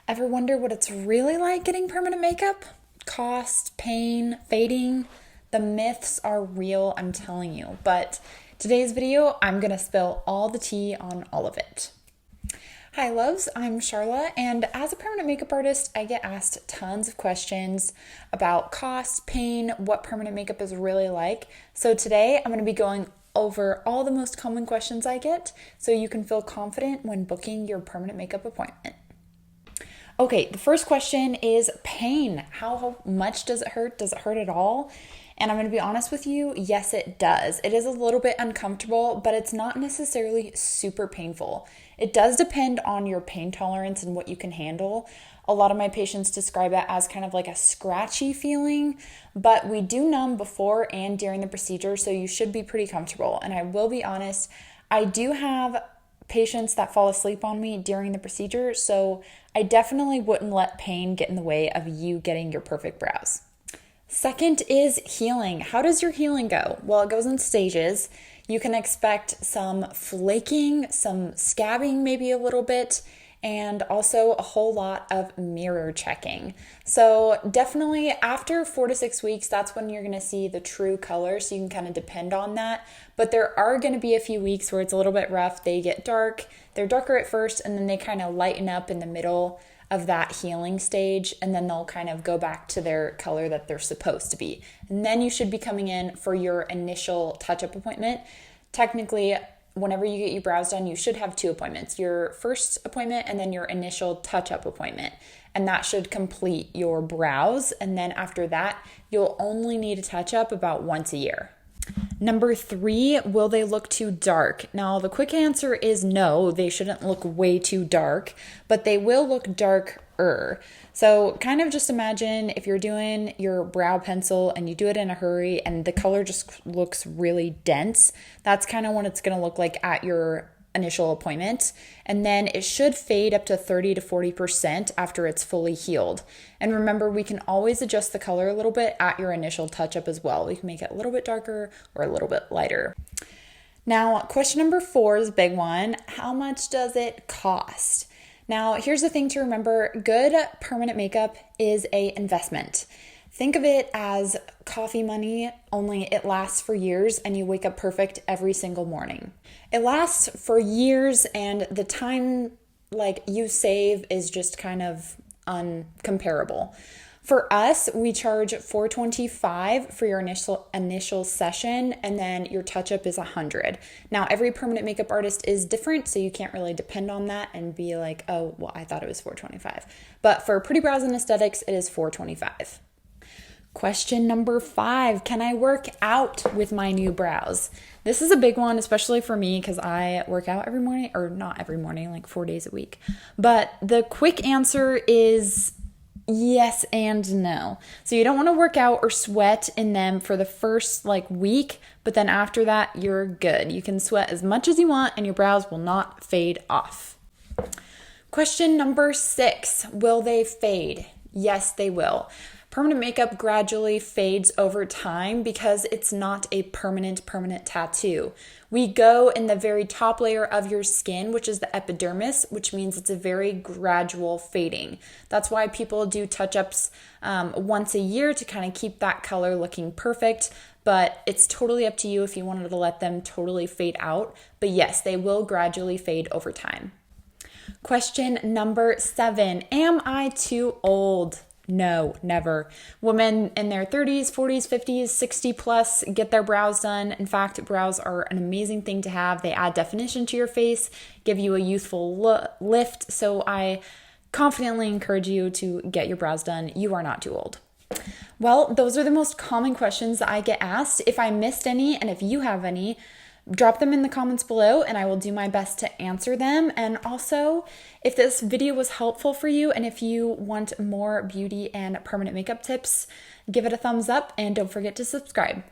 Ever wonder what it's really like getting permanent makeup? Cost, pain, fading. The myths are real, I'm telling you. But today's video, I'm gonna spill all the tea on all of it. Hi loves, I'm Charla, and as a permanent makeup artist, I get asked tons of questions about cost, pain, what permanent makeup is really like. So today I'm gonna be going over all the most common questions I get so you can feel confident when booking your permanent makeup appointment. Okay, the first question is pain. How much does it hurt? Does it hurt at all? And I'm going to be honest with you, yes, it does. It is a little bit uncomfortable, but it's not necessarily super painful. It does depend on your pain tolerance and what you can handle. A lot of my patients describe it as kind of like a scratchy feeling, but we do numb before and during the procedure, so you should be pretty comfortable. And I will be honest, I do have patients that fall asleep on me during the procedure, so I definitely wouldn't let pain get in the way of you getting your perfect brows. Second is healing. How does your healing go? Well, it goes in stages. You can expect some flaking, some scabbing maybe a little bit, and also a whole lot of mirror checking. So definitely after 4 to 6 weeks, that's when you're gonna see the true color, so you can kind of depend on that. But there are gonna be a few weeks where it's a little bit rough. They get dark, they're darker at first, and then they kind of lighten up in the middle of that healing stage, and then they'll kind of go back to their color that they're supposed to be. And then you should be coming in for your initial touch-up appointment. Technically, whenever you get your brows done, you should have 2 appointments, your first appointment and then your initial touch-up appointment. And that should complete your brows. And then after that, you'll only need a touch-up about once a year. Number 3, will they look too dark? Now, the quick answer is no, they shouldn't look way too dark, but they will look darker. So kind of just imagine if you're doing your brow pencil and you do it in a hurry and the color just looks really dense, that's kind of what it's going to look like at your initial appointment. And then it should fade up to 30 to 40% after it's fully healed. And remember, we can always adjust the color a little bit at your initial touch-up as well. We can make it a little bit darker or a little bit lighter. Now, question number 4 is a big one. How much does it cost? Now, here's the thing to remember. Good permanent makeup is an investment. Think of it as coffee money, only it lasts for years and you wake up perfect every single morning. It lasts for years and the time you save is just kind of uncomparable. For us, we charge $425 for your initial session, and then your touch-up is $100. Now, every permanent makeup artist is different, so you can't really depend on that and be like, oh, well, I thought it was $425. But for Pretty Brows and Aesthetics, it is $425. Question number 5, can I work out with my new brows? This is a big one, especially for me because I work out every morning, or not every morning, like 4 days a week. But the quick answer is yes and no. So you don't want to work out or sweat in them for the first week, but then after that, you're good. You can sweat as much as you want and your brows will not fade off. Question number 6, will they fade? Yes, they will. Permanent makeup gradually fades over time because it's not a permanent tattoo. We go in the very top layer of your skin, which is the epidermis, which means it's a very gradual fading. That's why people do touch-ups once a year to kind of keep that color looking perfect, but it's totally up to you if you wanted to let them totally fade out. But yes, they will gradually fade over time. Question number 7, am I too old? No, never. Women in their 30s, 40s, 50s, 60 plus get their brows done. In fact, brows are an amazing thing to have. They add definition to your face, give you a youthful lift. So I confidently encourage you to get your brows done. You are not too old. Well, those are the most common questions that I get asked. If I missed any, and if you have any, drop them in the comments below and I will do my best to answer them. And also, if this video was helpful for you and if you want more beauty and permanent makeup tips, give it a thumbs up and don't forget to subscribe.